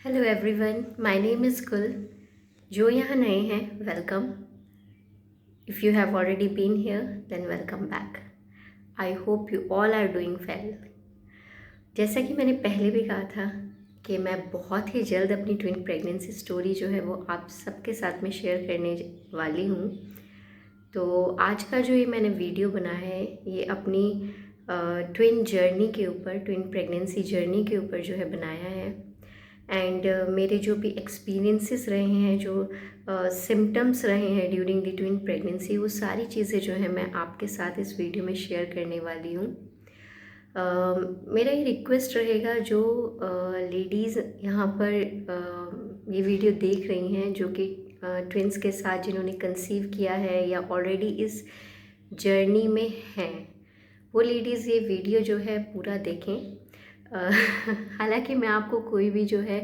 Hello everyone, my name is Gul. जो यहाँ नए हैं, welcome. If you have already been here then welcome back. I hope you all are doing well. जैसा कि मैंने पहले भी कहा था कि मैं बहुत ही जल्द अपनी ट्विन प्रेगनेंसी स्टोरी जो है वो आप सबके साथ में शेयर करने वाली हूँ। तो आज का जो ये मैंने वीडियो बनाया है ये अपनी ट्विन जर्नी के ऊपर, ट्विन प्रेगनेंसी जर्नी के ऊपर जो है बनाया है। एंड मेरे जो भी एक्सपीरियंसेस रहे हैं, जो सिम्टम्स रहे हैं ड्यूरिंग द ट्विन प्रेगनेंसी, वो सारी चीज़ें जो है मैं आपके साथ इस वीडियो में शेयर करने वाली हूँ। मेरा ये रिक्वेस्ट रहेगा जो लेडीज़ यहाँ पर ये वीडियो देख रही हैं, जो कि ट्विंस के साथ जिन्होंने कंसीव किया है या ऑलरेडी इस जर्नी में हैं, वो लेडीज़ ये वीडियो जो है पूरा देखें। हालांकि मैं आपको कोई भी जो है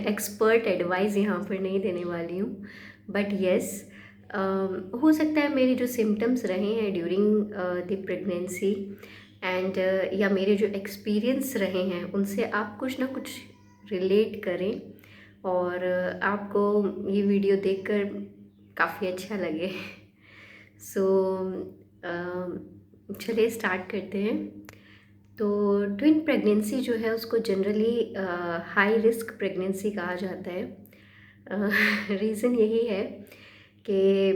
एक्सपर्ट एडवाइस यहाँ पर नहीं देने वाली हूँ, बट येस हो सकता है मेरे जो सिम्टम्स रहे हैं ड्यूरिंग द प्रेगनेंसी एंड या मेरे जो एक्सपीरियंस रहे हैं उनसे आप कुछ ना कुछ रिलेट करें और आपको ये वीडियो देखकर काफ़ी अच्छा लगे। सो चलिए स्टार्ट करते हैं। तो ट्विन प्रेगनेंसी जो है उसको जनरली हाई रिस्क प्रेगनेंसी कहा जाता है। रीज़न यही है कि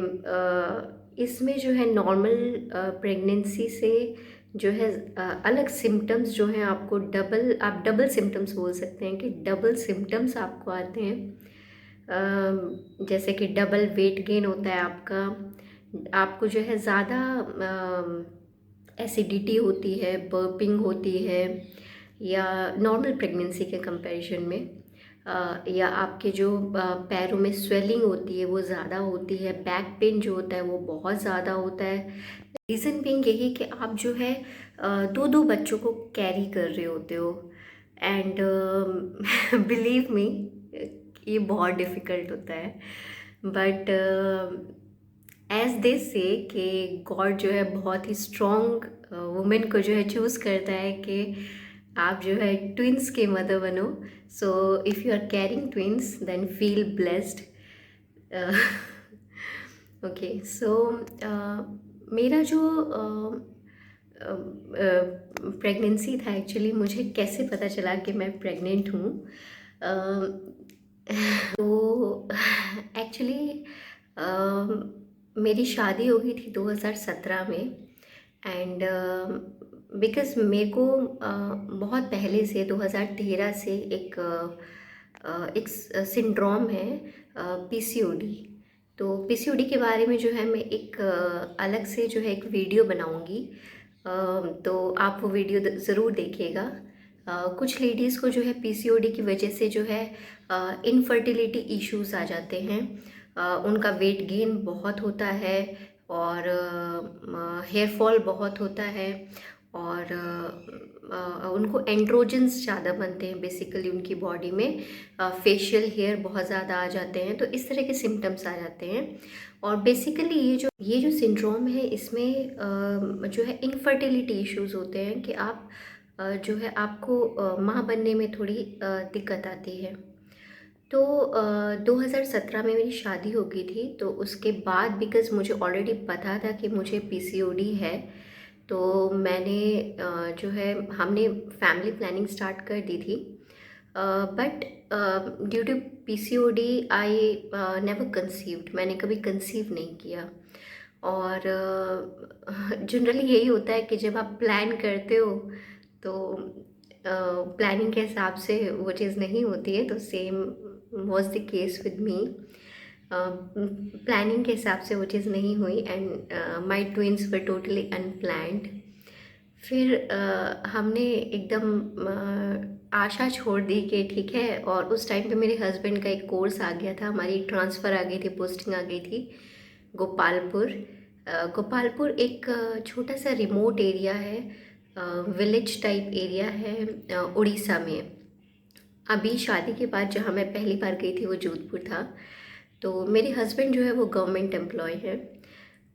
इसमें जो है नॉर्मल प्रेगनेंसी से जो है अलग सिम्टम्स जो हैं आपको आप डबल सिम्टम्स बोल सकते हैं कि डबल सिम्टम्स आपको आते हैं। जैसे कि डबल वेट गेन होता है आपको जो है ज़्यादा एसिडिटी होती है, बर्पिंग होती है, या नॉर्मल प्रेगनेंसी के कंपैरिजन में या आपके जो पैरों में स्वेलिंग होती है वो ज़्यादा होती है, बैक पेन जो होता है वो बहुत ज़्यादा होता है। रीज़न बीइंग यही कि आप जो है दो दो बच्चों को कैरी कर रहे होते हो एंड बिलीव मी ये बहुत डिफ़िकल्ट होता है, बट एज दे से कि गॉड जो है बहुत ही स्ट्रॉन्ग वुमेन को जो है चूज़ करता है कि आप जो है ट्विंस के मदर बनो। So if you are carrying twins then feel blessed. Okay, so मेरा जो प्रेगनेंसी था, एक्चुअली मुझे कैसे पता चला कि मैं प्रेग्नेंट हूँ। तो एक्चुअली मेरी शादी हो गई थी 2017 में एंड बिकॉज़ मेरे को बहुत पहले से 2013 से एक सिंड्रोम है, पीसीओडी। तो पीसीओडी के बारे में जो है मैं एक अलग से जो है एक वीडियो बनाऊंगी, तो आप वो वीडियो ज़रूर देखिएगा। कुछ लेडीज़ को जो है पीसीओडी की वजह से जो है इनफर्टिलिटी इश्यूज आ जाते हैं, उनका वेट गेन बहुत होता है और हेयर फॉल बहुत होता है और उनको एंड्रोजन्स ज़्यादा बनते हैं, बेसिकली उनकी बॉडी में फेशियल हेयर बहुत ज़्यादा आ जाते हैं, तो इस तरह के सिम्टम्स आ जाते हैं। और बेसिकली ये जो सिंड्रोम है इसमें जो है इनफर्टिलिटी इश्यूज होते हैं कि आप जो है आपको माँ बनने में थोड़ी दिक्कत आती है। तो 2017 में मेरी शादी हो गई थी, तो उसके बाद बिकॉज़ मुझे ऑलरेडी पता था कि मुझे पीसीओडी है, तो मैंने जो है हमने फैमिली प्लानिंग स्टार्ट कर दी थी। But due to PCOD I never conceived, मैंने कभी कंसीव नहीं किया। और जनरली यही होता है कि जब आप प्लान करते हो तो प्लानिंग के हिसाब से वो चीज़ नहीं होती है, तो same was the case with me. Planning के हिसाब से वो चीज़ नहीं हुई and my twins were totally unplanned. फिर हमने एकदम आशा छोड़ दी कि ठीक है, और उस टाइम पे मेरे हस्बैंड का एक कोर्स आ गया था, हमारी ट्रांसफ़र आ गई थी, पोस्टिंग आ गई थी गोपालपुर। गोपालपुर एक छोटा सा रिमोट एरिया है, विलेज टाइप एरिया है उड़ीसा में। अभी शादी के बाद जहाँ मैं पहली बार गई थी वो जोधपुर था। तो मेरे हस्बैंड जो है वो गवर्नमेंट एम्प्लॉय है,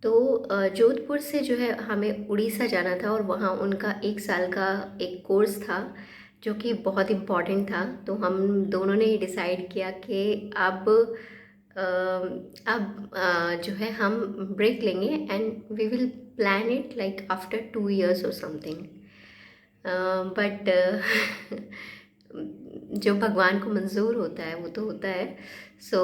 तो जोधपुर से जो है हमें उड़ीसा जाना था और वहाँ उनका 1 साल का एक कोर्स था जो कि बहुत इम्पोर्टेंट था। तो हम दोनों ने डिसाइड किया कि अब जो है हम ब्रेक लेंगे and we will plan it like after 2 years और समथिंग। बट जो भगवान को मंजूर होता है वो तो होता है। सो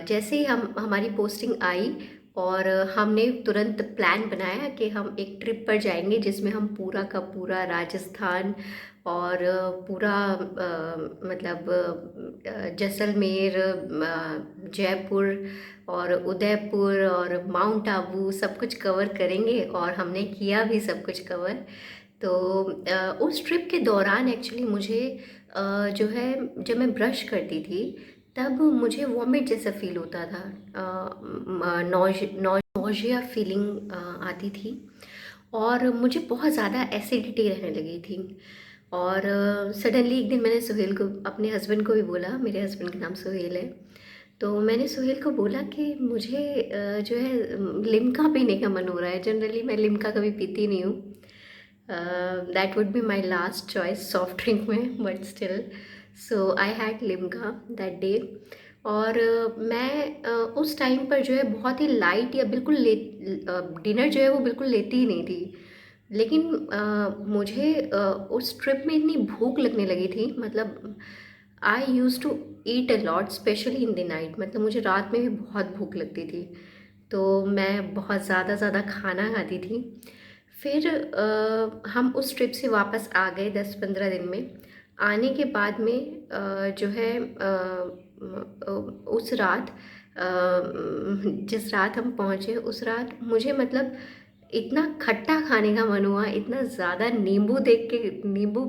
जैसे ही हम हमारी पोस्टिंग आई और हमने तुरंत प्लान बनाया कि हम एक ट्रिप पर जाएंगे जिसमें हम पूरा का पूरा राजस्थान और पूरा मतलब जैसलमेर, जयपुर और उदयपुर और माउंट आबू सब कुछ कवर करेंगे, और हमने किया भी सब कुछ कवर। तो उस ट्रिप के दौरान एक्चुअली मुझे जो है, जब मैं ब्रश करती थी तब मुझे वॉमिट जैसा फील होता था, नौजिया फीलिंग आती थी, और मुझे बहुत ज़्यादा एसिडिटी रहने लगी थी। और सडनली एक दिन मैंने सुहेल को, अपने हस्बैंड को भी बोला, मेरे हस्बैंड का नाम सुहेल है, तो मैंने सुहेल को बोला कि मुझे जो है लिम्का पीने का मन हो रहा है। जनरली मैं लिम्का कभी पीती नहीं हूँ, that would be my last choice soft drink में, but still so I had Limca that day. और मैं उस टाइम पर जो है बहुत ही लाइट या बिल्कुल डिनर जो है वो बिल्कुल लेती ही नहीं थी। लेकिन मुझे उस ट्रिप में इतनी भूख लगने लगी थी, मतलब I use to eat a lot specially in the night, मतलब मुझे रात में भी बहुत भूख लगती थी, तो मैं बहुत ज़्यादा खाना खाती थी। फिर हम उस ट्रिप से वापस आ गए 10-15 दिन में। आने के बाद में जो है उस रात जिस रात हम पहुँचे उस रात मुझे मतलब इतना खट्टा खाने का मन हुआ, इतना ज़्यादा नींबू देख के, नींबू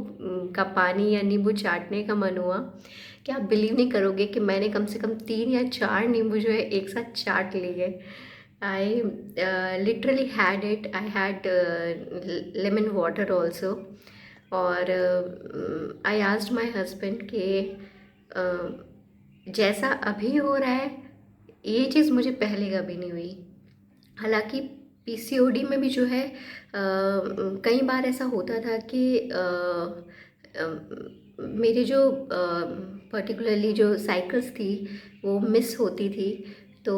का पानी या नींबू चाटने का मन हुआ कि आप बिलीव नहीं करोगे कि मैंने कम से कम 3 या 4 नींबू जो है एक साथ चाट लिए। I literally had it, I had lemon water also. और आई आस्क्ड माई हस्बैंड कि जैसा अभी हो रहा है ये चीज़ मुझे पहले कभी नहीं हुई। हालांकि पीसीओडी में भी जो है कई बार ऐसा होता था कि मेरे जो पर्टिकुलरली जो साइकिल्स थी वो मिस होती थी। तो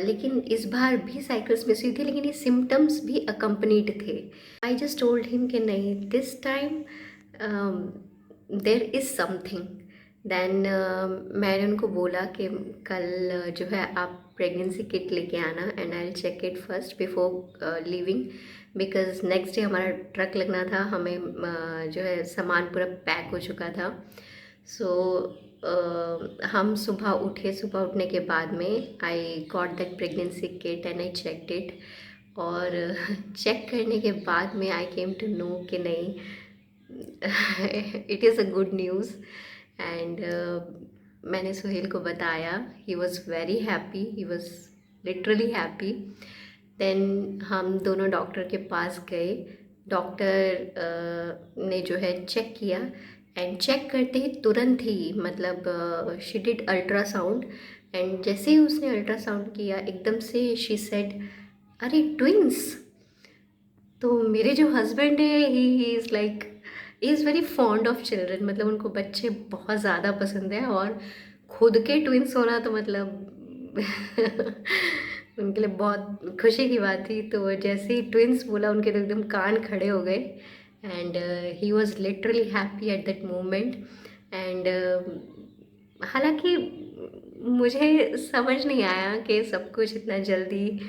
लेकिन इस बार भी साइकिल्स मिस हुई थी, लेकिन ये सिम्टम्स भी अकम्पनीड थे। आई जस्ट टोल्ड हिम कि नहीं, this time there is something. Then मैंने उनको बोला कि कल जो है आप प्रेगनेंसी किट लेके आना and I will check it first before leaving, because next day हमारा ट्रक लगना था, हमें जो है सामान पूरा पैक हो चुका था। सो हम सुबह उठे, सुबह उठने के बाद में I got that pregnancy kit and I checked it. और चेक करने के बाद में आई केम टू नो कि नहीं, it is a good news. And मैंने सुहेल को बताया, he was very happy, he was literally happy. Then हम दोनों डॉक्टर के पास गए। डॉक्टर ने जो है चेक किया, एंड चेक करते ही तुरंत ही मतलब शी डिड अल्ट्रासाउंड, एंड जैसे ही उसने अल्ट्रासाउंड किया एकदम से शी सेड, अरे ट्विंस। तो मेरे जो हस्बैंड है he is like, he is very fond of children, मतलब उनको बच्चे बहुत ज़्यादा पसंद है, और खुद के ट्विंस होना तो मतलब उनके लिए बहुत खुशी की बात थी। तो जैसे ही ट्विंस बोला उनके तो एकदम कान खड़े हो गए, and he was literally happy at that moment. And हालांकि मुझे समझ नहीं आया कि सब कुछ इतना जल्दी,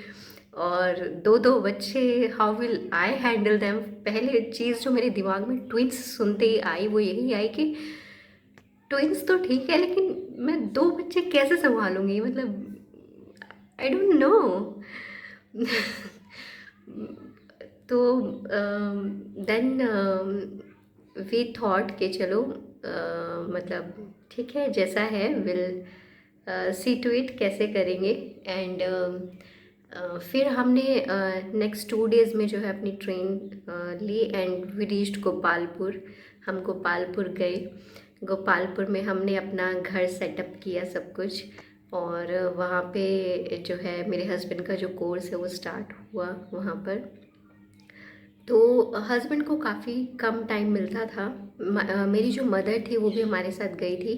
और दो दो बच्चे, how will I handle them. पहले चीज़ जो मेरे दिमाग में ट्विंस सुनते ही आई वो यही आई कि ट्विंस तो ठीक है, लेकिन मैं 2 बच्चे कैसे संभालूंगी, मतलब आई डोंट नो। तो देन वी थॉट कि चलो मतलब ठीक है जैसा है, विल सी टू इट कैसे करेंगे। एंड फिर हमने नेक्स्ट 2 डेज़ में जो है अपनी ट्रेन ली एंड वी रीच्ड गोपालपुर। हम गोपालपुर गए। गोपालपुर में हमने अपना घर सेटअप किया सब कुछ, और वहाँ पे जो है मेरे हस्बैंड का जो कोर्स है वो स्टार्ट हुआ वहाँ पर। तो हस्बैंड को काफ़ी कम टाइम मिलता था। मेरी जो मदर थी वो भी हमारे साथ गई थी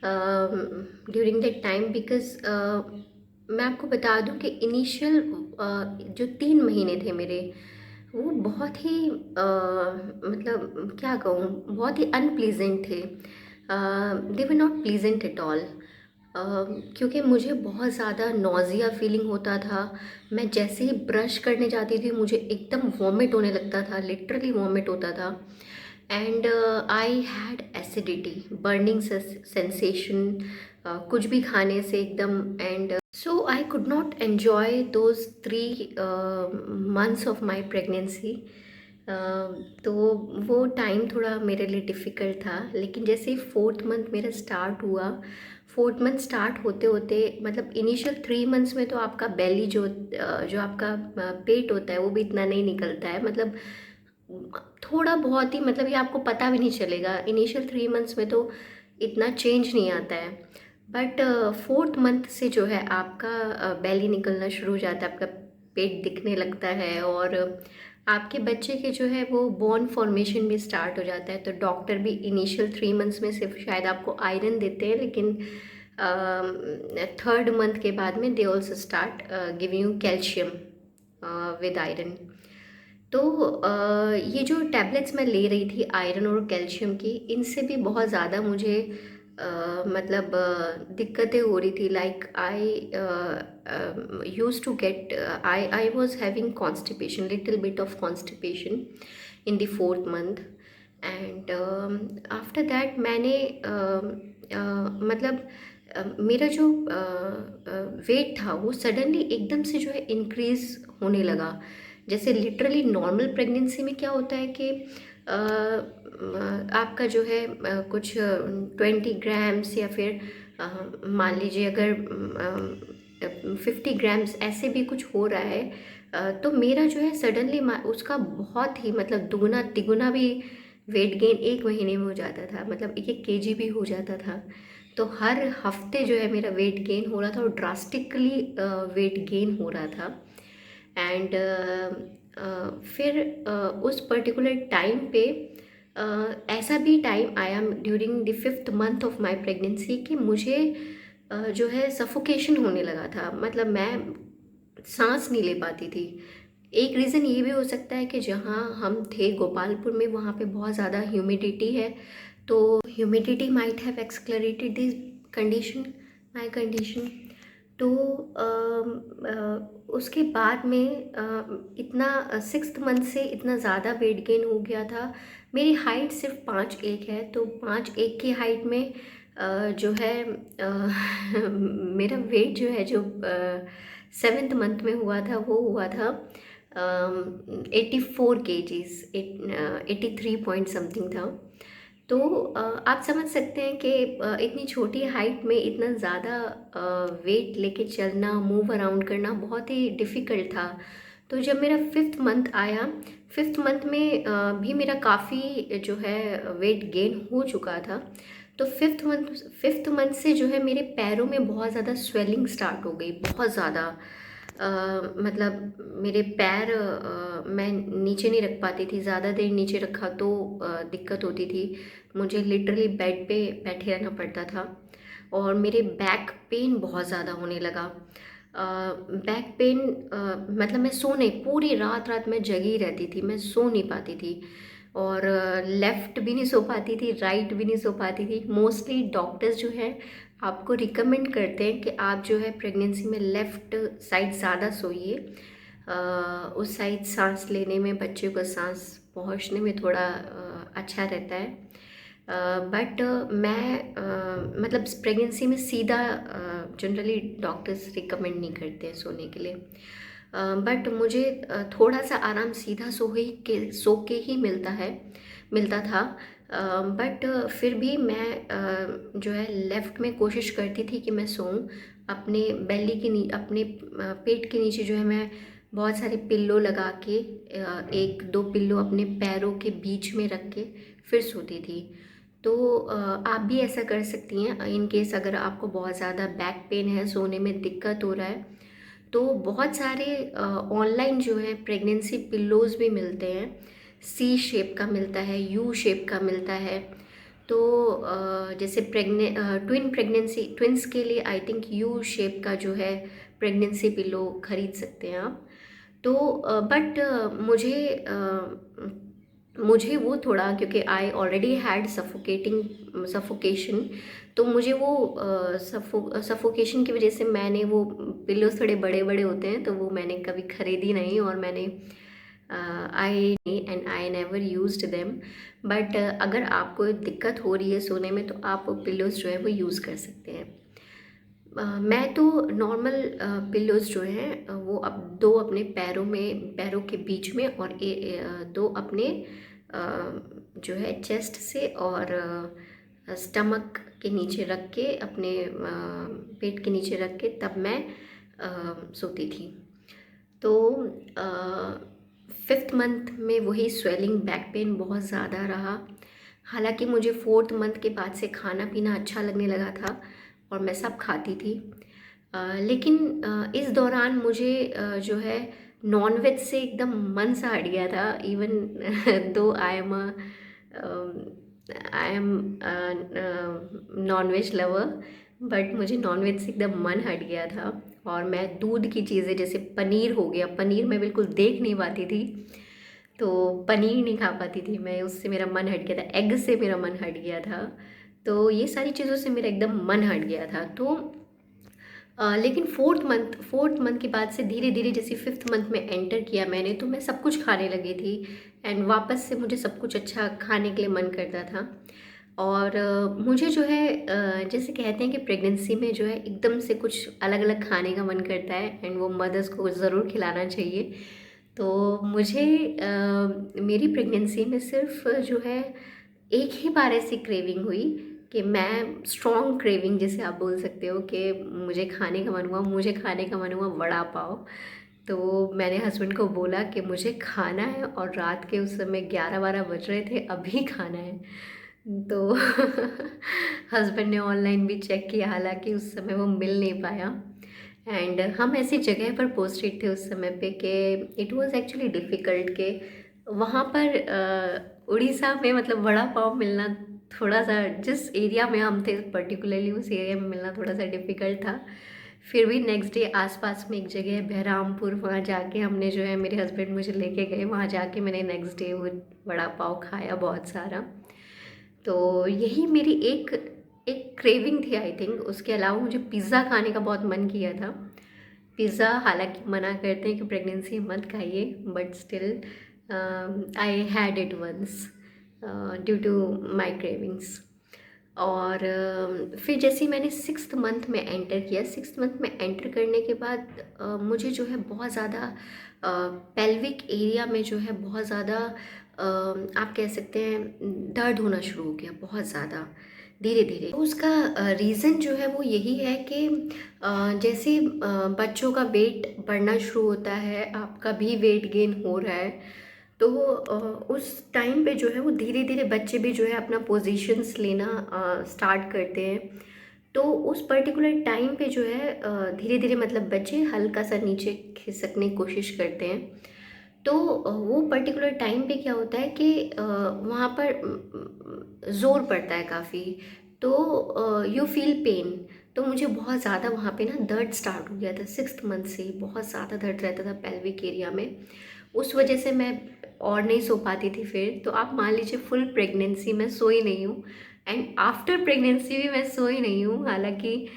ड्यूरिंग दैट टाइम, बिकॉज़ मैं आपको बता दूं कि इनिशियल जो 3 महीने थे मेरे, वो बहुत ही मतलब क्या कहूँ, बहुत ही अनप्लीजेंट थे। They were not pleasant at all. क्योंकि मुझे बहुत ज़्यादा नॉज़िया फीलिंग होता था। मैं जैसे ही ब्रश करने जाती थी मुझे एकदम वॉमिट होने लगता था, लिटरली वॉमिट होता था। And I had acidity, burning sensation कुछ भी खाने से एकदम। And so I could not enjoy those 3 months of my pregnancy. तो वो टाइम थोड़ा मेरे लिए डिफ़िकल्ट था। लेकिन जैसे ही 4th मंथ मेरा स्टार्ट हुआ, 4th मंथ स्टार्ट होते होते, मतलब इनिशियल 3 मंथ्स में तो आपका बेली जो आपका पेट होता है वो भी इतना नहीं निकलता है, मतलब थोड़ा बहुत ही, मतलब ये आपको पता भी नहीं चलेगा इनिशियल 3 मंथ्स में, तो इतना चेंज नहीं आता है। बट 4th मंथ से जो है आपका बेली निकलना शुरू हो जाता है, आपका पेट दिखने लगता है, और आपके बच्चे के जो है वो बोन फॉर्मेशन भी स्टार्ट हो जाता है। तो डॉक्टर भी इनिशियल 3 मंथ्स में सिर्फ शायद आपको आयरन देते हैं, लेकिन 3rd मंथ के बाद में they also start giving you calcium with iron. तो ये जो टैबलेट्स मैं ले रही थी आयरन और कैल्शियम की, इनसे भी बहुत ज़्यादा मुझे मतलब दिक्कतें हो रही थी। Like I use to get, I was having constipation, little bit of constipation in the 4th month. And after that मैंने मतलब मेरा जो वेट था वो सडनली एकदम से जो है इंक्रीज़ होने लगा। जैसे लिटरली नॉर्मल प्रेगनेंसी में क्या होता है कि आपका जो है कुछ 20 ग्राम्स, या फिर मान लीजिए अगर 50 ग्राम्स ऐसे भी कुछ हो रहा है, तो मेरा जो है सडनली उसका बहुत ही मतलब दुगना तिगुना भी वेट गेन 1 महीने में हो जाता था, मतलब 1-1 kg भी हो जाता था। तो हर हफ्ते जो है मेरा वेट गेन हो रहा था, और ड्रास्टिकली वेट गेन हो रहा था। एंड फिर उस पर्टिकुलर टाइम पे ऐसा भी टाइम आया during the 5th month of my pregnancy कि मुझे जो है सफोकेशन होने लगा था, मतलब मैं सांस नहीं ले पाती थी। एक रीज़न ये भी हो सकता है कि जहाँ हम थे गोपालपुर में, वहाँ पे बहुत ज़्यादा ह्यूमिडिटी है, तो humidity might have accelerated this condition, my condition. तो उसके बाद में इतना 6th मंथ से इतना ज़्यादा वेट गेन हो गया था। मेरी हाइट सिर्फ 5'1" है, तो 5'1" की हाइट में जो है मेरा वेट जो है जो 7th मंथ में हुआ था वो हुआ था 84 kgs, 83 पॉइंट समथिंग था। तो आप समझ सकते हैं कि इतनी छोटी हाइट में इतना ज़्यादा वेट लेके चलना, मूव अराउंड करना बहुत ही डिफ़िकल्ट था। तो जब मेरा 5th मंथ आया, 5th मंथ में भी मेरा काफ़ी जो है वेट गेन हो चुका था। तो 5th मंथ से जो है मेरे पैरों में बहुत ज़्यादा स्वेलिंग स्टार्ट हो गई, बहुत ज़्यादा। मतलब मेरे पैर मैं नीचे नहीं रख पाती थी, ज़्यादा देर नीचे रखा तो दिक्कत होती थी। मुझे लिटरली बेड पे बैठे रहना पड़ता था, और मेरे बैक पेन बहुत ज़्यादा होने लगा। बैक पेन, मतलब मैं सो नहीं, पूरी रात रात मैं जगी रहती थी, मैं सो नहीं पाती थी, और लेफ़्ट भी नहीं सो पाती थी, राइट भी नहीं सो पाती थी। मोस्टली डॉक्टर्स जो हैं आपको रिकमेंड करते हैं कि आप जो है प्रेगनेंसी में लेफ़्ट साइड ज़्यादा सोइए। उस साइड सांस लेने में, बच्चे को सांस पहुंचने में थोड़ा अच्छा रहता है। बट मैं मतलब प्रेगनेंसी में सीधा जनरली डॉक्टर्स रिकमेंड नहीं करते हैं सोने के लिए। बट मुझे थोड़ा सा आराम सीधा सो के ही मिलता था। बट फिर भी मैं जो है लेफ़्ट में कोशिश करती थी कि मैं सोऊं। अपने बेली के अपने पेट के नीचे जो है मैं बहुत सारे पिल्लो लगा के, 1-2 पिल्लो अपने पैरों के बीच में रख के फिर सोती थी। तो आप भी ऐसा कर सकती हैं इन केस अगर आपको बहुत ज़्यादा बैक पेन है, सोने में दिक्कत हो रहा है, तो बहुत सारे ऑनलाइन जो है प्रेगनेंसी पिल्लोज़ भी मिलते हैं। सी शेप का मिलता है, यू शेप का मिलता है। तो जैसे ट्विन प्रेगनेंसी ट्विन्स के लिए आई थिंक यू शेप का जो है प्रेगनेंसी पिल्लो खरीद सकते हैं आप। तो बट मुझे वो थोड़ा, क्योंकि आई ऑलरेडी हैड सफोकेशन, तो मुझे वो सफोकेशन की वजह से मैंने वो पिल्लोज थोड़े बड़े बड़े होते हैं तो वो मैंने कभी खरीदी नहीं, और मैंने I never used them. But अगर आपको दिक्कत हो रही है सोने में तो आप पिल्लोज जो है वो यूज़ कर सकते हैं। मैं तो नॉर्मल पिल्लोज़ जो हैं वो अब दो अपने पैरों के बीच में, और दो अपने जो है चेस्ट से और स्टमक के नीचे रख के, अपने पेट के नीचे रख के तब मैं सोती थी। तो 5th मंथ में वही स्वेलिंग, बैक पेन बहुत ज़्यादा रहा। हालांकि मुझे 4th मंथ के बाद से खाना पीना अच्छा लगने लगा था और मैं सब खाती थी। लेकिन इस दौरान मुझे जो है नॉनवेज से एकदम मन सा हट गया था। Even though I am nonveg lover, but मुझे नॉनवेज से एकदम मन हट गया था। और मैं दूध की चीज़ें, जैसे पनीर हो गया, पनीर मैं बिल्कुल देख नहीं पाती थी, तो पनीर नहीं खा पाती थी मैं, उससे मेरा मन हट गया था। एग से मेरा मन हट गया था। तो ये सारी चीज़ों से मेरा एकदम मन हट गया था। तो लेकिन फोर्थ मंथ के बाद से धीरे धीरे, जैसे 5th मंथ में एंटर किया मैंने, तो मैं सब कुछ खाने लगी थी। एंड वापस से मुझे सब कुछ अच्छा खाने के लिए मन करता था। और मुझे जो है जैसे कहते हैं कि प्रेगनेंसी में जो है एकदम से कुछ अलग अलग खाने का मन करता है, एंड वो मदर्स को ज़रूर खिलाना चाहिए। तो मुझे मेरी प्रेगनेंसी में सिर्फ जो है एक ही बार ऐसी क्रेविंग हुई कि मैं स्ट्रॉन्ग क्रेविंग जिसे आप बोल सकते हो, कि मुझे खाने का मन हुआ वड़ा पाव। तो मैंने हस्बैंड को बोला कि मुझे खाना है, और रात के उस समय 11-12 बज रहे थे, अभी खाना है। तो हस्बैंड ने ऑनलाइन भी चेक किया, हालांकि उस समय वो मिल नहीं पाया। एंड हम ऐसी जगह पर पोस्टेड थे उस समय पे कि इट वाज एक्चुअली डिफ़िकल्ट, कि वहाँ पर उड़ीसा में मतलब वड़ा पाव मिलना थोड़ा सा, जिस एरिया में हम थे पर्टिकुलरली उस एरिया में मिलना थोड़ा सा डिफ़िकल्ट था। फिर भी नेक्स्ट डे आसपास में एक जगह है बहरामपुर, वहाँ जाके हमने जो है, मेरे हस्बैंड मुझे लेके गए, वहाँ जाके मैंने नेक्स्ट डे वो वड़ा पाव खाया बहुत सारा। तो यही मेरी एक एक क्रेविंग थी आई थिंक। उसके अलावा मुझे पिज़्ज़ा खाने का बहुत मन किया था। पिज़्ज़ा हालांकि मना करते हैं कि प्रेगनेंसी मत खाइए, but still I had it once due to my cravings. और फिर जैसे ही मैंने 6th मंथ में एंटर किया, 6th मंथ में एंटर करने के बाद मुझे जो है बहुत ज़्यादा पेल्विक एरिया में जो है बहुत ज़्यादा आप कह सकते हैं दर्द होना शुरू हो गया बहुत ज़्यादा धीरे धीरे। तो उसका रीज़न जो है वो यही है कि जैसे बच्चों का वेट बढ़ना शुरू होता है, आपका भी वेट गेन हो रहा है, तो उस टाइम पे जो है वो धीरे धीरे बच्चे भी जो है अपना पोजीशंस लेना स्टार्ट करते हैं। तो उस पर्टिकुलर टाइम पे जो है धीरे धीरे मतलब बच्चे हल्का सा नीचे खिसकने की कोशिश करते हैं। तो वो पर्टिकुलर टाइम पे क्या होता है कि वहाँ पर ज़ोर पड़ता है काफ़ी, तो यू फील पेन। तो मुझे बहुत ज़्यादा वहाँ पे ना दर्द स्टार्ट हो गया था 6th मंथ से ही, बहुत ज़्यादा दर्द रहता था पेल्विक एरिया में। उस वजह से मैं और नहीं सो पाती थी फिर। तो आप मान लीजिए फुल प्रेगनेंसी मैं सोई नहीं हूँ, एंड आफ्टर प्रेगनेंसी भी मैं सोई नहीं हूँ। हालांकि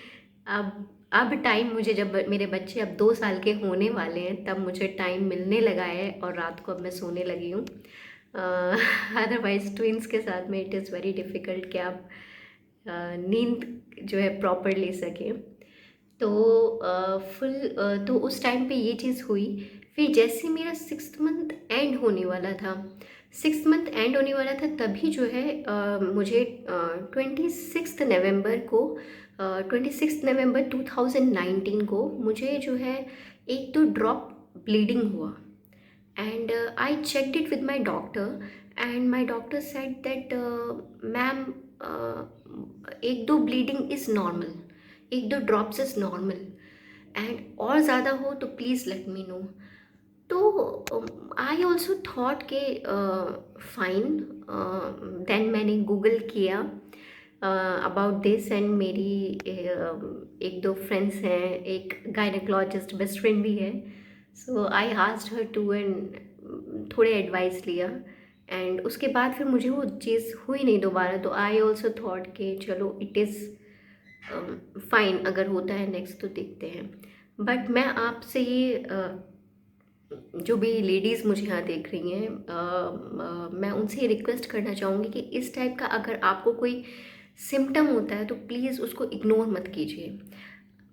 अब टाइम मुझे, जब मेरे बच्चे अब 2 साल के होने वाले हैं, तब मुझे टाइम मिलने लगा है और रात को अब मैं सोने लगी हूँ। अदरवाइज़ ट्विंस के साथ में इट इज़ वेरी डिफ़िकल्ट कि आप नींद जो है प्रॉपर ले सकें। तो तो उस टाइम पे ये चीज़ हुई। फिर जैसे मेरा 6th मंथ एंड होने वाला था, 6th मंथ एंड होने वाला था, तभी जो है मुझे 26 नवंबर 2019 को मुझे जो है एक तो ड्रॉप ब्लीडिंग हुआ। And I checked it with my doctor, and my doctor said that ma'am एक दो ब्लीडिंग इज़ नॉर्मल, एक दो ड्रॉप्स इज़ नॉर्मल। एंड और ज़्यादा हो तो प्लीज़ लेट मी नो। तो आई ऑल्सो थॉट के फाइन। देन मैंने गूगल किया अबाउट दिस, एंड मेरी एक दो फ्रेंड्स हैं, एक गायनेकोलॉजिस्ट बेस्ट फ्रेंड भी है, so I asked her too, and थोड़े एडवाइस लिया, एंड उसके बाद फिर मुझे वो चीज़ हुई नहीं दोबारा। तो आई ऑल्सो थॉट कि चलो इट इज़ फाइन, अगर होता है नेक्स्ट तो देखते हैं। बट मैं आपसे ये जो भी लेडीज़ मुझे यहाँ देख रही हैं, मैं उनसे ये रिक्वेस्ट करना चाहूँगी कि इस टाइप का अगर आपको कोई सिम्टम होता है तो प्लीज़ उसको इग्नोर मत कीजिए।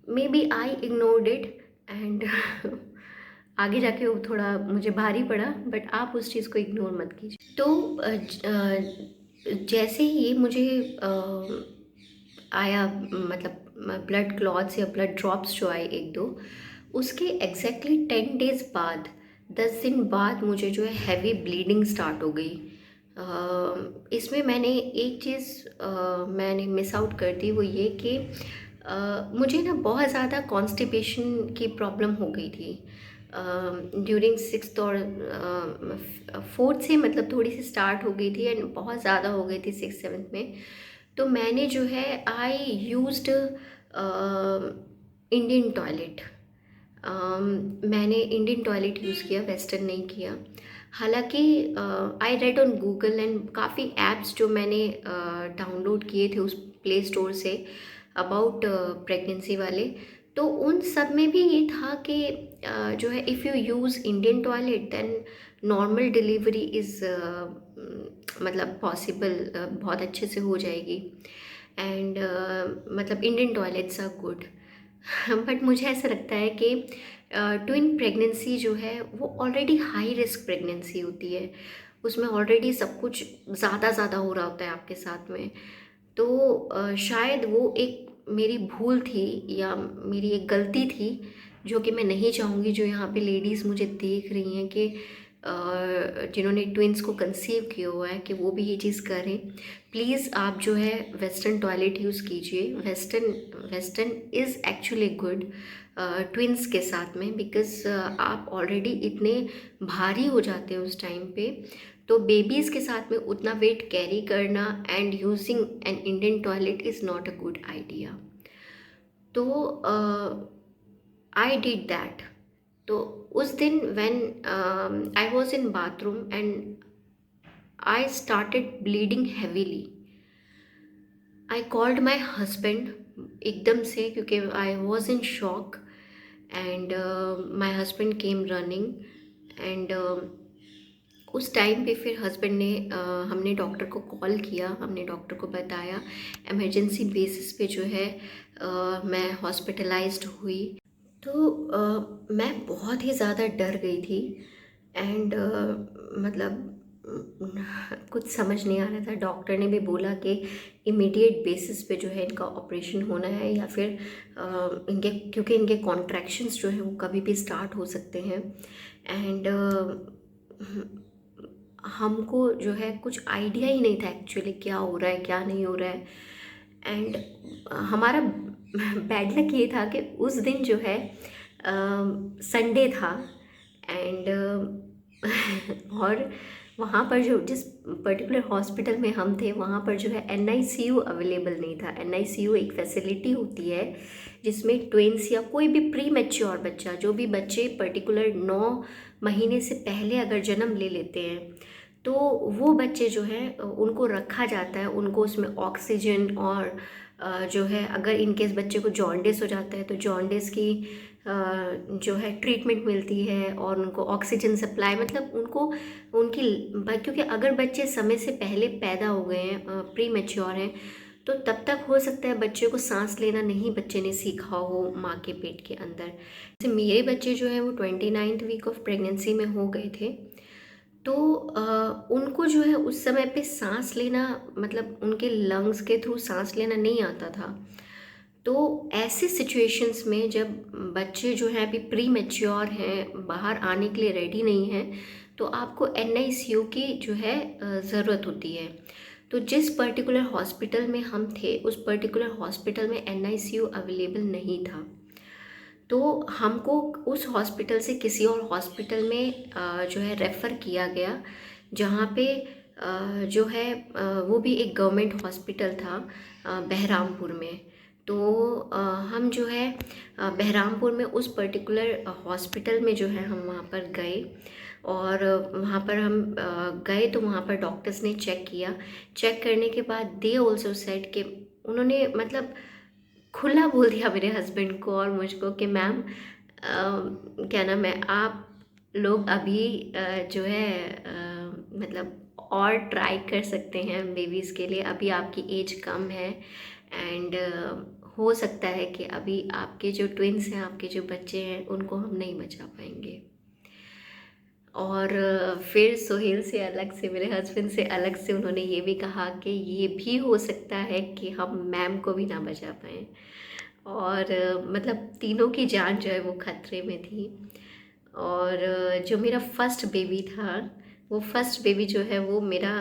Maybe I ignored it, and आगे जाके वो थोड़ा मुझे भारी पड़ा, बट आप उस चीज़ को इग्नोर मत कीजिए। तो जैसे ही ये मुझे आया, मतलब ब्लड क्लॉट्स या ब्लड ड्रॉप्स जो आए एक दो, उसके एग्जैक्टली 10 डेज़ बाद, 10 दिन बाद मुझे जो है हैवी ब्लीडिंग स्टार्ट हो गई। इसमें मैंने एक चीज़ मैंने मिस आउट कर दी, वो ये कि मुझे ना बहुत ज़्यादा कॉन्स्टिपेशन की प्रॉब्लम हो गई थी ड्यूरिंग सिक्स्थ और फोर्थ से, मतलब थोड़ी सी स्टार्ट हो गई थी एंड बहुत ज़्यादा हो गई थी सिक्स सेवन्थ में। तो मैंने जो है आई यूज्ड इंडियन टॉयलेट। मैंने इंडियन टॉयलेट यूज़ किया, वेस्टर्न नहीं किया। हालांकि I read on Google, and काफ़ी ऐप्स जो मैंने डाउनलोड किए थे उस play store say about pregnancy वाले, तो उन सब में भी ये था कि जो है if you use Indian toilet then normal delivery is मतलब पॉसिबल, बहुत अच्छे से हो जाएगी, एंड मतलब Indian toilets are good. But मुझे ऐसा लगता है कि ट्विन प्रेगनेंसी जो है वो ऑलरेडी हाई रिस्क प्रेगनेंसी होती है, उसमें ऑलरेडी सब कुछ ज़्यादा ज़्यादा हो रहा होता है आपके साथ में। तो शायद वो एक मेरी भूल थी या मेरी एक गलती थी, जो कि मैं नहीं चाहूँगी जो यहाँ पे लेडीज़ मुझे देख रही हैं कि जिन्होंने ट्विंस को कंसीव किया हुआ है कि वो भी ये चीज़ करें। प्लीज़ आप जो है वेस्टर्न टॉयलेट यूज़ कीजिए। Western western is actually good twins के साथ में, बिकॉज़ आप ऑलरेडी इतने भारी हो जाते हैं उस टाइम पे, तो बेबीज़ के साथ में उतना वेट कैरी करना and using an Indian toilet is not a good idea. तो आई डिड दैट। तो उस दिन when I was in bathroom and I started bleeding heavily, I called my husband एकदम से, क्योंकि I was in shock, and my husband came running, and उस time पे फिर हस्बैंड ने हमने डॉक्टर को कॉल किया, हमने डॉक्टर को बताया। इमरजेंसी बेसिस पे जो है मैं हॉस्पिटलाइज्ड हुई। तो मैं बहुत ही ज़्यादा डर गई थी, एंड मतलब कुछ समझ नहीं आ रहा था। डॉक्टर ने भी बोला कि इमीडिएट बेसिस पे जो है इनका ऑपरेशन होना है, या फिर इनके, क्योंकि इनके कॉन्ट्रैक्शंस जो हैं वो कभी भी स्टार्ट हो सकते हैं, एंड हमको जो है कुछ आइडिया ही नहीं था एक्चुअली क्या हो रहा है क्या नहीं हो रहा है। एंड हमारा बैड लक ये था कि उस दिन जो है संडे था, एंड और वहाँ पर जो जिस पर्टिकुलर हॉस्पिटल में हम थे वहाँ पर जो है एनआईसीयू अवेलेबल नहीं था। एनआईसीयू एक फैसिलिटी होती है जिसमें ट्विंस या कोई भी प्री मैच्योर बच्चा, जो भी बच्चे पर्टिकुलर 9 महीने से पहले अगर जन्म ले लेते हैं, तो वो बच्चे जो हैं उनको रखा जाता है, उनको उसमें ऑक्सीजन और जो है अगर इनकेस बच्चे को जॉन्डिस हो जाता है तो जॉन्डिस की जो है ट्रीटमेंट मिलती है, और उनको ऑक्सीजन सप्लाई, मतलब उनको उनकी, क्योंकि अगर बच्चे समय से पहले पैदा हो गए हैं, प्री मैच्योर हैं, तो तब तक हो सकता है बच्चे को सांस लेना नहीं बच्चे ने सीखा हो माँ के पेट के अंदर। जैसे मेरे बच्चे जो हैं वो 29th वीक ऑफ प्रेगनेंसी में हो गए थे, तो उनको जो है उस समय पे सांस लेना, मतलब उनके लंग्स के थ्रू सांस लेना नहीं आता था। तो ऐसे सिचुएशंस में जब बच्चे जो हैं अभी प्री मैच्योर हैं, बाहर आने के लिए रेडी नहीं हैं, तो आपको एनआईसीयू की जो है ज़रूरत होती है। तो जिस पर्टिकुलर हॉस्पिटल में हम थे उस पर्टिकुलर हॉस्पिटल में एनआईसीयू अवेलेबल नहीं था। तो हमको उस हॉस्पिटल से किसी और हॉस्पिटल में जो है रेफ़र किया गया, जहाँ पे जो है वो भी एक गवर्नमेंट हॉस्पिटल था बहरामपुर में। तो हम जो है बहरामपुर में उस पर्टिकुलर हॉस्पिटल में जो है हम वहाँ पर गए, और वहाँ पर हम गए तो वहाँ पर डॉक्टर्स ने चेक किया। चेक करने के बाद दे ऑल्सो सेड कि उन्होंने मतलब खुला बोल दिया मेरे हस्बैंड को और मुझको कि मैम क्या नाम है, आप लोग अभी जो है मतलब और ट्राई कर सकते हैं बेबीज़ के लिए, अभी आपकी एज कम है, एंड हो सकता है कि अभी आपके जो ट्विन्स हैं, आपके जो बच्चे हैं, उनको हम नहीं बचा पाएंगे। और फिर सोहेल से अलग से, मेरे हस्बैंड से अलग से उन्होंने ये भी कहा कि ये भी हो सकता है कि हम मैम को भी ना बचा पाएँ। और मतलब तीनों की जान जो है वो खतरे में थी। और जो मेरा फर्स्ट बेबी था, वो फर्स्ट बेबी जो है वो मेरा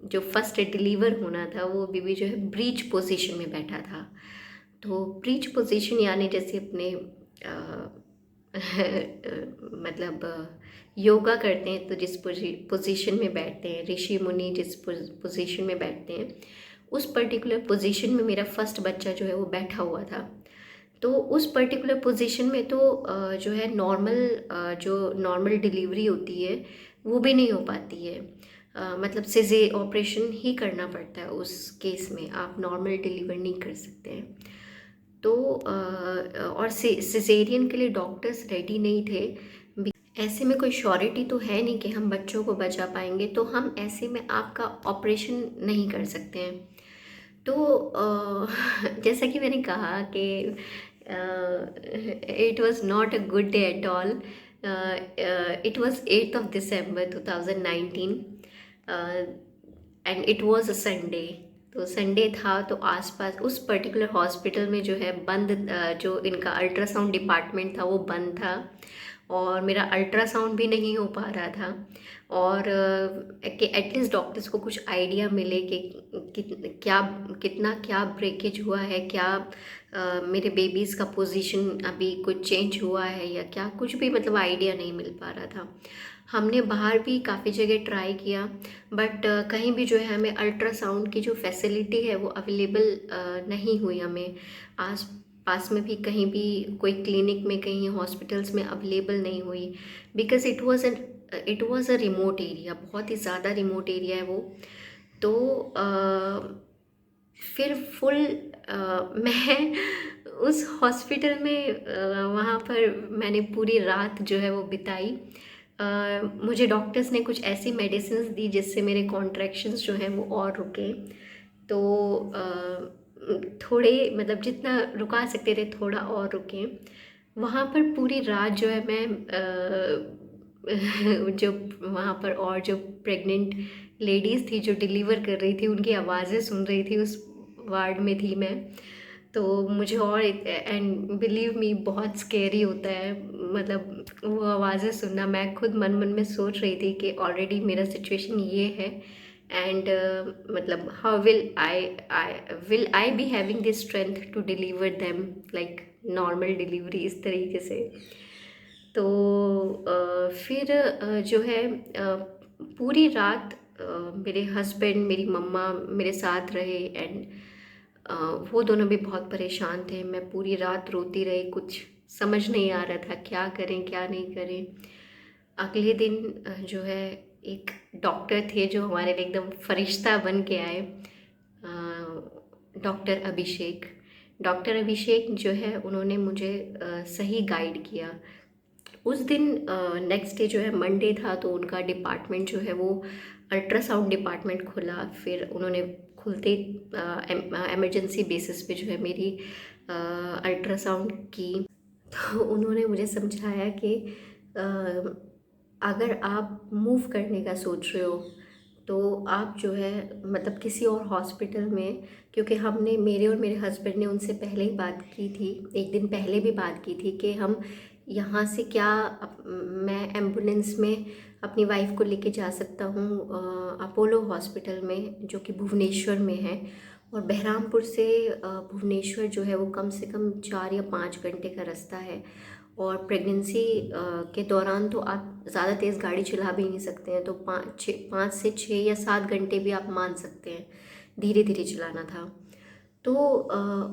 जो फर्स्ट डिलीवर होना था, वो बेबी जो है ब्रीच पोजीशन में बैठा था। तो ब्रीच पोजीशन यानी जैसे अपने मतलब योगा करते हैं तो जिस पोजीशन में बैठते हैं, ऋषि मुनि जिस पोजीशन में बैठते हैं, उस पर्टिकुलर पोजीशन में मेरा फर्स्ट बच्चा जो है वो बैठा हुआ था। तो उस पर्टिकुलर पोजीशन में तो जो है जो नॉर्मल डिलीवरी होती है वो भी नहीं हो पाती है। मतलब सिजे ऑपरेशन ही करना पड़ता है उस केस में, आप नॉर्मल डिलीवर नहीं कर सकते हैं। तो और सिजेरियन के लिए डॉक्टर्स रेडी नहीं थे। ऐसे में कोई श्योरिटी तो है नहीं कि हम बच्चों को बचा पाएंगे, तो हम ऐसे में आपका ऑपरेशन नहीं कर सकते हैं। तो जैसा कि मैंने कहा कि it was not a good day at all. It was 8th of December 2019 and it was a Sunday. तो संडे था तो आसपास उस पर्टिकुलर हॉस्पिटल में जो है बंद, जो इनका अल्ट्रासाउंड डिपार्टमेंट था वो बंद था, और मेरा अल्ट्रासाउंड भी नहीं हो पा रहा था। और कि एटलीस्ट डॉक्टर्स को कुछ आइडिया मिले कि क्या कितना क्या ब्रेकेज हुआ है, क्या मेरे बेबीज़ का पोजीशन अभी कुछ चेंज हुआ है या क्या, कुछ भी मतलब आइडिया नहीं मिल पा रहा था। हमने बाहर भी काफ़ी जगह ट्राई किया, बट कहीं भी जो है हमें अल्ट्रासाउंड की जो फैसिलिटी है वो अवेलेबल नहीं हुई हमें। आस पास में भी कहीं भी कोई क्लिनिक में, कहीं हॉस्पिटल्स में अवेलेबल नहीं हुई, because it was a remote area, बहुत ही ज़्यादा रिमोट एरिया है वो। तो फिर फुल मैं उस हॉस्पिटल में वहाँ पर मैंने पूरी रात जो है वो बिताई। मुझे डॉक्टर्स ने कुछ ऐसी मेडिसिन्स दी जिससे मेरे कॉन्ट्रैक्शंस जो हैं वो और रुके। तो थोड़े मतलब जितना रुका सकते थे थोड़ा और रुके। वहाँ पर पूरी रात जो है मैं जो वहाँ पर और जो प्रेग्नेंट लेडीज़ थी जो डिलीवर कर रही थी उनकी आवाज़ें सुन रही थी, उस वार्ड में थी मैं। तो मुझे और एंड बिलीव मी बहुत स्केरी होता है, मतलब वो आवाज़ें सुनना। मैं खुद मन मन में सोच रही थी कि ऑलरेडी मेरा सिचुएशन ये है, एंड मतलब how will I be having this strength to deliver them like normal delivery, इस तरीके से। तो फिर जो है पूरी रात मेरे हस्बैंड, मेरी मम्मा मेरे साथ रहे, एंड वो दोनों भी बहुत परेशान थे। मैं पूरी रात रोती रही, कुछ समझ नहीं आ रहा था क्या करें क्या नहीं करें। अगले दिन जो है एक डॉक्टर थे जो हमारे लिए एकदम फरिश्ता बन के आए, डॉक्टर अभिषेक। डॉक्टर अभिषेक जो है उन्होंने मुझे सही गाइड किया। उस दिन नेक्स्ट डे जो है मंडे था, तो उनका डिपार्टमेंट जो है वो अल्ट्रासाउंड डिपार्टमेंट खुला। फिर उन्होंने खुलते इमरजेंसी बेसिस पे जो है मेरी अल्ट्रासाउंड की। तो उन्होंने मुझे समझाया कि अगर आप मूव करने का सोच रहे हो तो आप जो है मतलब किसी और हॉस्पिटल में, क्योंकि हमने, मेरे और मेरे हस्बैंड ने उनसे पहले ही बात की थी, एक दिन पहले भी बात की थी कि हम यहाँ से क्या मैं एम्बुलेंस में अपनी वाइफ को लेके जा सकता हूँ अपोलो हॉस्पिटल में जो कि भुवनेश्वर में है, और बहरामपुर से भुवनेश्वर जो है वो कम से कम 4 या 5 घंटे का रास्ता है। और प्रेगनेंसी के दौरान तो आप ज़्यादा तेज़ गाड़ी चला भी नहीं सकते हैं, तो 5 से 6 या 7 घंटे भी आप मान सकते हैं, धीरे धीरे चलाना था। तो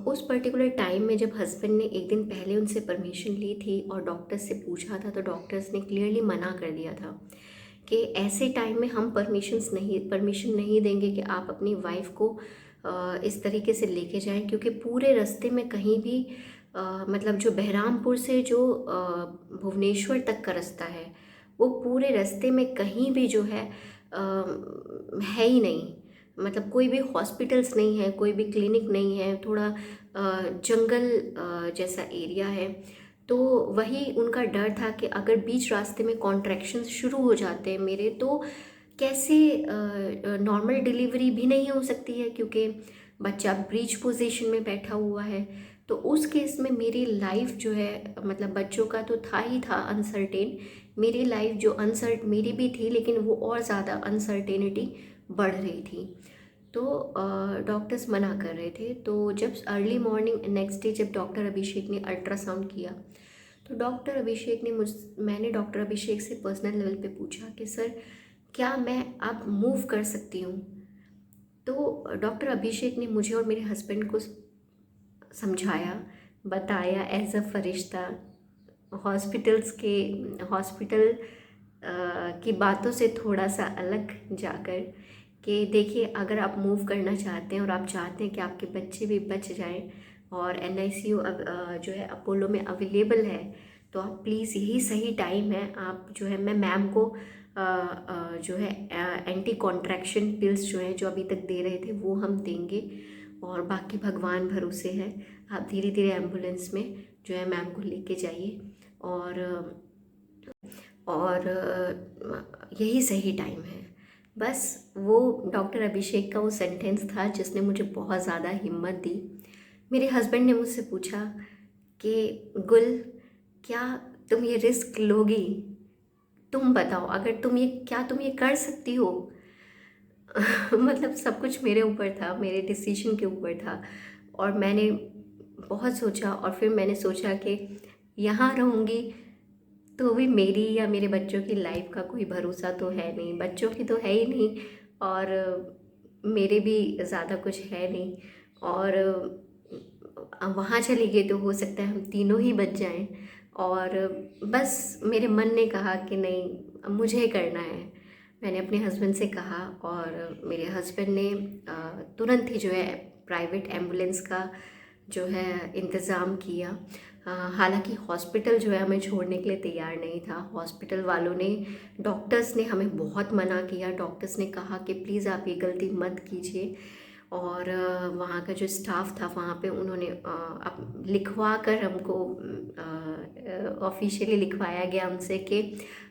उस पर्टिकुलर टाइम में जब हस्बैंड ने एक दिन पहले उनसे परमिशन ली थी और डॉक्टर्स से पूछा था, तो डॉक्टर्स ने क्लियरली मना कर दिया था कि ऐसे टाइम में हम परमिशन नहीं देंगे कि आप अपनी वाइफ को इस तरीके से लेके जाएं, क्योंकि पूरे रास्ते में कहीं भी मतलब जो बहरामपुर से जो भुवनेश्वर तक का रास्ता है, वो पूरे रास्ते में कहीं भी जो है ही नहीं। मतलब कोई भी हॉस्पिटल्स नहीं है, कोई भी क्लिनिक नहीं है, थोड़ा जंगल जैसा एरिया है। तो वही उनका डर था कि अगर बीच रास्ते में कॉन्ट्रैक्शंस शुरू हो जाते हैं मेरे, तो कैसे नॉर्मल डिलीवरी भी नहीं हो सकती है, क्योंकि बच्चा ब्रीच पोजीशन में बैठा हुआ है। तो उस केस में मेरी लाइफ जो है, मतलब बच्चों का तो था ही था अनसर्टेन, मेरी लाइफ जो मेरी भी थी, लेकिन वो और ज़्यादा अनसर्टेनिटी बढ़ रही थी। तो डॉक्टर्स मना कर रहे थे। तो जब अर्ली मॉर्निंग नेक्स्ट डे जब डॉक्टर अभिषेक ने अल्ट्रासाउंड किया, तो मैंने डॉक्टर अभिषेक से पर्सनल लेवल पे पूछा कि सर, क्या मैं अब मूव कर सकती हूँ? तो डॉक्टर अभिषेक ने मुझे और मेरे हस्बैंड को समझाया, बताया एज अ फरिश्ता, हॉस्पिटल की बातों से थोड़ा सा अलग जाकर, कि देखिए, अगर आप मूव करना चाहते हैं और आप चाहते हैं कि आपके बच्चे भी बच जाएं और NICU जो है अपोलो में अवेलेबल है, तो आप प्लीज़, यही सही टाइम है। आप जो है, मैं मैम को जो है एंटी कॉन्ट्रैक्शन पिल्स जो हैं, जो अभी तक दे रहे थे, वो हम देंगे, और बाकी भगवान भरोसे है। आप धीरे धीरे एम्बुलेंस में जो है मैम को लेके जाइए, और यही सही टाइम है। बस वो डॉक्टर अभिषेक का वो सेंटेंस था जिसने मुझे बहुत ज़्यादा हिम्मत दी। मेरे हस्बैंड ने मुझसे पूछा कि गुल, क्या तुम ये रिस्क लोगी? तुम बताओ, अगर तुम ये कर सकती हो? मतलब सब कुछ मेरे ऊपर था, मेरे डिसीजन के ऊपर था। और मैंने बहुत सोचा, और फिर मैंने सोचा कि यहाँ रहूँगी तो भी मेरी या मेरे बच्चों की लाइफ का कोई भरोसा तो है नहीं, बच्चों की तो है ही नहीं, और मेरे भी ज़्यादा कुछ है नहीं। और वहाँ चली गई तो हो सकता है हम तीनों ही बच जाएं। और बस मेरे मन ने कहा कि नहीं, मुझे करना है। मैंने अपने हस्बैंड से कहा, और मेरे हस्बैंड ने तुरंत ही जो है प्राइवेट एम्बुलेंस का जो है इंतज़ाम किया। हालांकि हॉस्पिटल जो है हमें छोड़ने के लिए तैयार नहीं था। हॉस्पिटल वालों ने, डॉक्टर्स ने हमें बहुत मना किया। डॉक्टर्स ने कहा कि प्लीज़ आप ये गलती मत कीजिए। और वहाँ का जो स्टाफ था वहाँ पे, उन्होंने अब लिखवा कर हमको, ऑफिशियली लिखवाया गया हमसे कि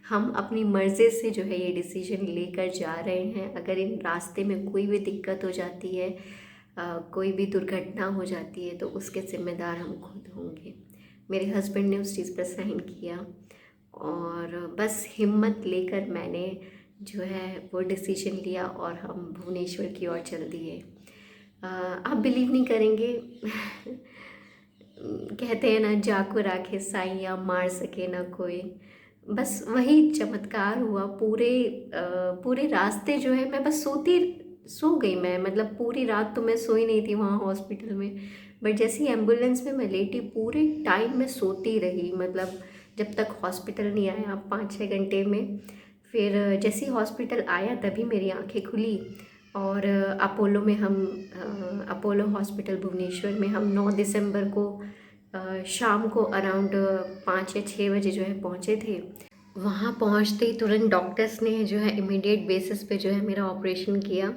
हम अपनी मर्ज़ी से जो है ये डिसीजन लेकर जा रहे हैं। अगर इन रास्ते में कोई भी दिक्कत हो जाती है, कोई भी दुर्घटना हो जाती है, तो उसके ज़िम्मेदार हम खुद होंगे। मेरे हस्बैंड ने उस चीज़ पर साइन किया, और बस हिम्मत लेकर मैंने जो है वो डिसीजन लिया, और हम भुवनेश्वर की ओर चल दिए। आप बिलीव नहीं करेंगे। कहते हैं ना, जाको राखे साइयाँ, मार सके ना कोई। बस वही चमत्कार हुआ। पूरे रास्ते जो है मैं बस सो गई मैं, मतलब पूरी रात तो मैं सोई नहीं थी वहाँ हॉस्पिटल में। बट जैसे ही एम्बुलेंस में मैं लेटी, पूरे टाइम मैं सोती रही, मतलब जब तक हॉस्पिटल नहीं आया 5-6 घंटे में। फिर जैसे ही हॉस्पिटल आया तभी मेरी आंखें खुली, और अपोलो हॉस्पिटल भुवनेश्वर में हम 9 दिसंबर को शाम को अराउंड 5 या 6 बजे जो है पहुँचे थे। वहाँ पहुँचते ही तुरंत डॉक्टर्स ने जो है इमीडिएट बेसिस पे जो है मेरा ऑपरेशन किया,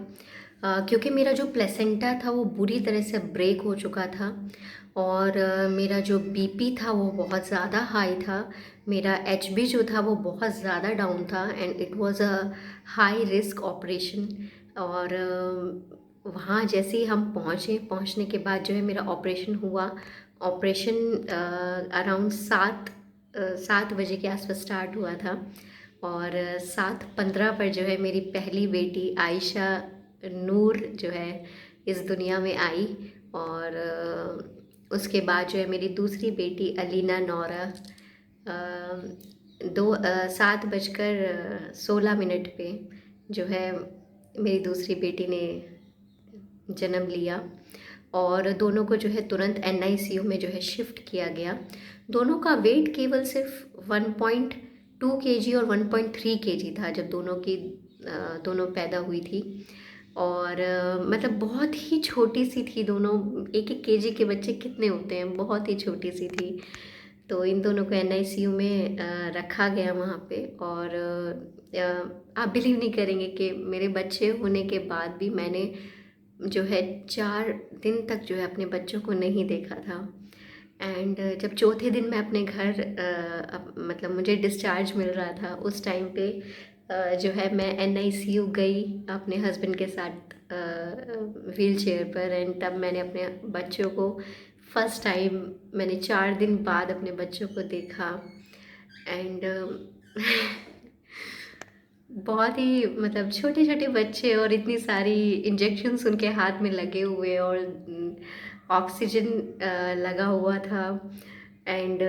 क्योंकि मेरा जो प्लेसेंटा था वो बुरी तरह से ब्रेक हो चुका था, और मेरा जो बीपी था वो बहुत ज़्यादा हाई था। मेरा HB जो था वो बहुत ज़्यादा डाउन था, and it was a high risk operation. और वहाँ जैसे ही हम पहुँचने के बाद जो है मेरा ऑपरेशन हुआ। ऑपरेशन अराउंड 7 बजे के आसपास स्टार्ट हुआ था, और 7:15 पर जो है मेरी पहली बेटी आयशा नूर जो है इस दुनिया में आई। और उसके बाद जो है मेरी दूसरी बेटी अलीना नौरा 7:16 पे जो है मेरी दूसरी बेटी ने जन्म लिया। और दोनों को जो है तुरंत एनआईसीयू में जो है शिफ्ट किया गया। दोनों का वेट केवल सिर्फ 1.2 केजी और 1.3 केजी था जब दोनों पैदा हुई थी। और मतलब बहुत ही छोटी सी थी दोनों। एक एक केजी के बच्चे कितने होते हैं, बहुत ही छोटी सी थी। तो इन दोनों को एनआईसीयू में रखा गया वहाँ पे। और आप बिलीव नहीं करेंगे कि मेरे बच्चे होने के बाद भी मैंने जो है 4 दिन तक जो है अपने बच्चों को नहीं देखा था। एंड जब चौथे दिन मैं अपने घर मतलब मुझे डिस्चार्ज मिल रहा था, उस टाइम पे जो है मैं एनआईसीयू गई अपने हस्बैंड के साथ व्हील चेयर पर। एंड तब मैंने अपने बच्चों को फर्स्ट टाइम, मैंने 4 दिन बाद अपने बच्चों को देखा। एंड बहुत ही मतलब छोटे छोटे बच्चे और इतनी सारी इंजेक्शन्स उनके हाथ में लगे हुए, और ऑक्सीजन लगा हुआ था। एंड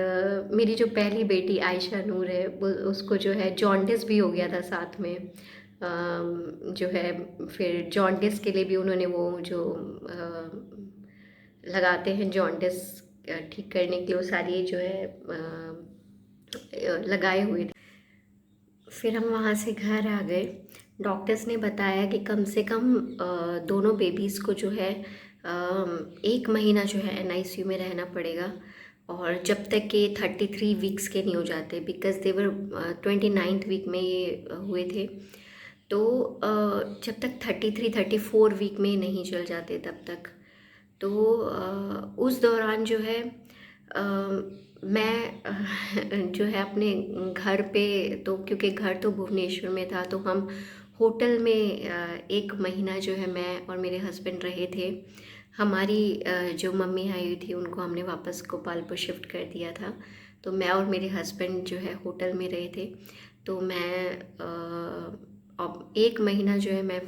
मेरी जो पहली बेटी आयशा नूर है वो, उसको जो है जॉन्डिस भी हो गया था साथ में। जो है फिर जॉन्डिस के लिए भी उन्होंने वो जो लगाते हैं जॉन्डिस ठीक करने के लिए, वो सारी जो है लगाए हुए थे। फिर हम वहाँ से घर आ गए। डॉक्टर्स ने बताया कि कम से कम दोनों बेबीज़ को जो है 1 महीना जो है एनआईसीयू में रहना पड़ेगा। और जब तक कि 33 वीक्स के नहीं हो जाते, बिकॉज देवर 29th वीक में ये हुए थे। तो जब तक 33-34 वीक में नहीं चल जाते तब तक, तो उस दौरान जो है मैं जो है अपने घर पे, तो क्योंकि घर तो भुवनेश्वर में था, तो हम होटल में 1 महीना जो है मैं और मेरे हस्बैंड रहे थे। हमारी जो मम्मी आई हुई थी उनको हमने वापस गोपालपुर शिफ्ट कर दिया था। तो मैं और मेरे हस्बैंड जो है होटल में रहे थे। तो मैं अब 1 महीना जो है मैं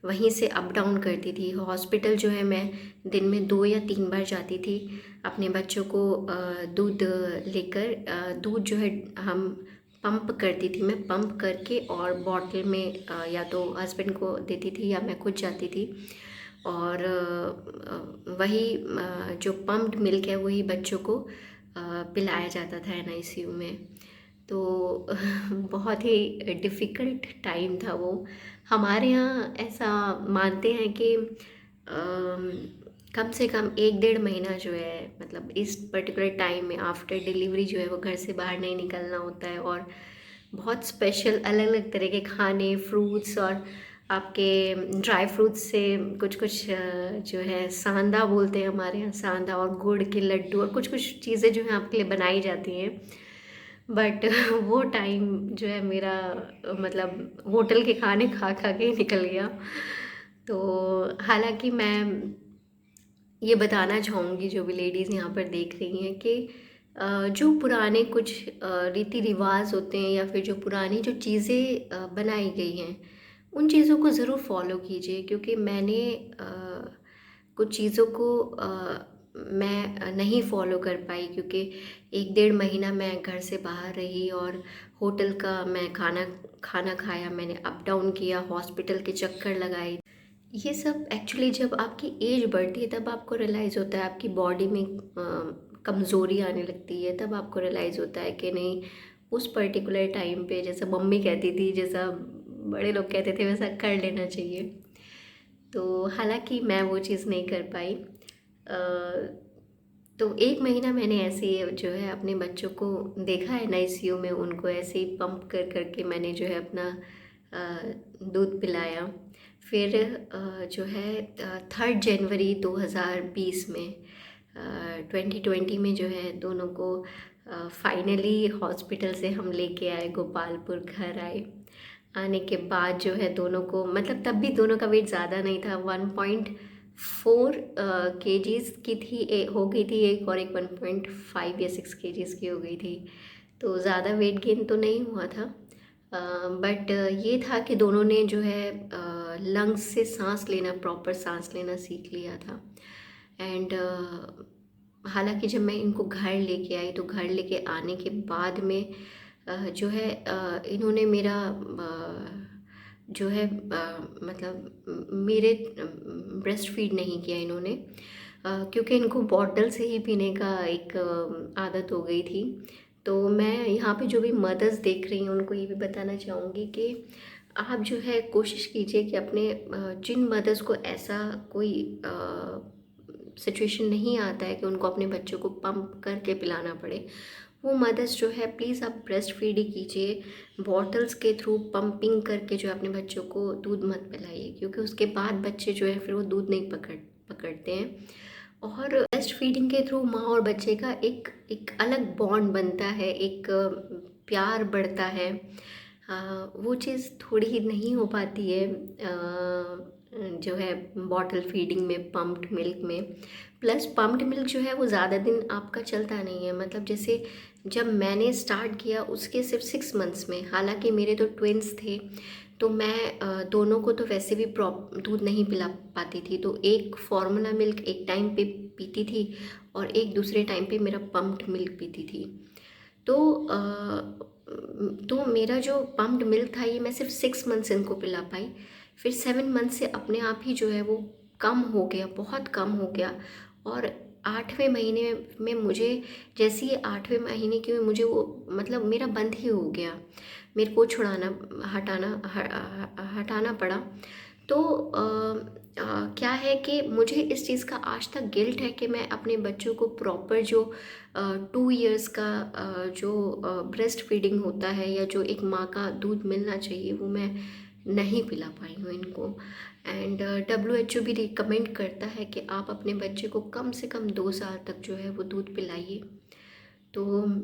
वहीं से अप डाउन करती थी। हॉस्पिटल जो है मैं दिन में 2 या 3 बार जाती थी अपने बच्चों को दूध लेकर। दूध जो है हम पंप करती थी, मैं पंप करके और बॉटल में या तो हस्बैंड को देती थी या मैं खुद जाती थी। और वही जो पम्प्ड मिल्क है वही बच्चों को पिलाया जाता था एनआईसीयू में। तो बहुत ही डिफ़िकल्ट टाइम था वो। हमारे यहाँ ऐसा मानते हैं कि कम से कम 1-1.5 महीना जो है, मतलब इस पर्टिकुलर टाइम में आफ्टर डिलीवरी जो है वो घर से बाहर नहीं निकलना होता है। और बहुत स्पेशल अलग अलग तरह के खाने, फ्रूट्स और आपके ड्राई फ्रूट्स से कुछ कुछ जो है सांदा बोलते हैं हमारे यहाँ, सांदा और गुड़ के लड्डू और कुछ कुछ चीज़ें जो हैं आपके लिए बनाई जाती हैं। बट वो टाइम जो है मेरा मतलब होटल के खाने खा खा के निकल गया। तो हालांकि मैं ये बताना चाहूँगी जो भी लेडीज़ यहाँ पर देख रही हैं कि जो पुराने कुछ रीति रिवाज होते हैं या फिर जो पुरानी जो चीज़ें बनाई गई हैं, उन चीज़ों को ज़रूर फॉलो कीजिए। क्योंकि मैंने कुछ चीज़ों को मैं नहीं फॉलो कर पाई, क्योंकि 1-1.5 महीना मैं घर से बाहर रही और होटल का मैं खाना खाना खाया, मैंने अप डाउन किया, हॉस्पिटल के चक्कर लगाए। ये सब एक्चुअली जब आपकी एज बढ़ती है तब आपको रियलाइज़ होता है, आपकी बॉडी में कमज़ोरी आने लगती है, तब आपको रियलाइज़ होता है कि नहीं, उस पर्टिकुलर टाइम पे जैसा मम्मी कहती थी, जैसा बड़े लोग कहते थे, वैसा कर लेना चाहिए। तो हालांकि मैं वो चीज़ नहीं कर पाई। तो 1 महीना मैंने ऐसे ही जो है अपने बच्चों को देखा है एनआईसीयू में, उनको ऐसे ही पंप कर करके मैंने जो है अपना दूध पिलाया। फिर जो है 3 जनवरी 2020 में 2020 में जो है दोनों को फाइनली हॉस्पिटल से हम लेके आए, गोपालपुर घर आए। आने के बाद जो है दोनों को, मतलब तब भी दोनों का वेट ज़्यादा नहीं था, 1.4 केजीज़ की थी, हो गई थी एक, और एक 1.5 या 6 केजीज़ की हो गई थी। तो ज़्यादा वेट गेन तो नहीं हुआ था। बट ये था कि दोनों ने जो है लंग्स से सांस लेना, प्रॉपर सांस लेना सीख लिया था। एंड हालांकि जब मैं इनको घर लेके आई तो घर लेके आने के बाद में जो है इन्होंने मेरा जो है मतलब मेरे ब्रेस्ट फीड नहीं किया इन्होंने, क्योंकि इनको बॉटल से ही पीने का एक आदत हो गई थी। तो मैं यहाँ पे जो भी मदर्स देख रही हैं उनको ये भी बताना चाहूँगी कि आप जो है कोशिश कीजिए कि अपने जिन मदर्स को ऐसा कोई सिचुएशन नहीं आता है कि उनको अपने बच्चों को पंप करके पिलाना पड़े, वो मदर्स जो है प्लीज़ आप ब्रेस्ट फीड ही कीजिए। बॉटल्स के थ्रू पंपिंग करके जो है अपने बच्चों को दूध मत पिलाइए, क्योंकि उसके बाद बच्चे जो है फिर वो दूध नहीं पकड़ते हैं। और ब्रेस्ट फीडिंग के थ्रू माँ और बच्चे का एक एक अलग बॉन्ड बनता है, एक प्यार बढ़ता है। वो चीज़ थोड़ी नहीं हो पाती है जो है बॉटल फीडिंग में, पम्प्ड मिल्क में। प्लस पम्प्ड मिल्क जो है वो ज़्यादा दिन आपका चलता नहीं है। मतलब जैसे जब मैंने स्टार्ट किया उसके सिर्फ 6 मंथ्स में, हालांकि मेरे तो ट्विन्स थे, तो मैं दोनों को तो वैसे भी दूध नहीं पिला पाती थी। तो एक फार्मूला मिल्क एक टाइम पे पीती थी और एक दूसरे टाइम पे मेरा पम्प्ड मिल्क पीती थी। तो तो मेरा जो पम्प्ड मिल्क था ये मैं सिर्फ 6 मंथ्स इनको पिला पाई। फिर 7 मंथ से अपने आप ही जो है वो कम हो गया, बहुत कम हो गया। और 8वें महीने में मुझे, जैसे ही 8वें महीने की में मुझे वो मतलब मेरा बंद ही हो गया, मेरे को छुड़ाना हटाना पड़ा। तो क्या है कि मुझे इस चीज़ का आज तक गिल्ट है कि मैं अपने बच्चों को प्रॉपर जो 2 इयर्स का जो ब्रेस्ट फीडिंग होता है या जो एक माँ का दूध मिलना चाहिए वो मैं नहीं पिला पाई हूँ इनको। एंड WHO भी रिकमेंड करता है कि आप अपने बच्चे को कम से कम 2 साल तक जो है वो दूध पिलाइए। तो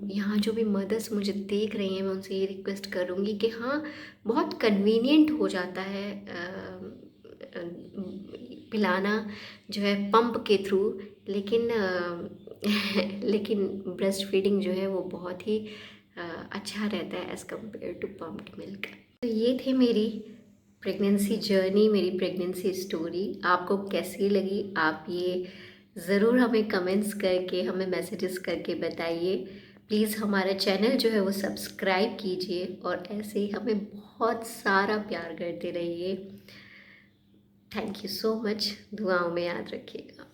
यहाँ जो भी मदर्स मुझे देख रही हैं मैं उनसे ये रिक्वेस्ट करूँगी कि हाँ, बहुत कन्वीनियंट हो जाता है अ, पिलाना जो है पंप के थ्रू, लेकिन लेकिन ब्रेस्ट फीडिंग जो है वो बहुत ही अ, अच्छा रहता है as compare to pumped milk. तो ये थी मेरी प्रेगनेंसी जर्नी, मेरी प्रेगनेंसी स्टोरी। आपको कैसी लगी आप ये ज़रूर हमें कमेंट्स करके, हमें मैसेजेस करके बताइए। प्लीज़ हमारा चैनल जो है वो सब्सक्राइब कीजिए और ऐसे ही हमें बहुत सारा प्यार करते रहिए। थैंक यू सो मच, दुआओं में याद रखिएगा।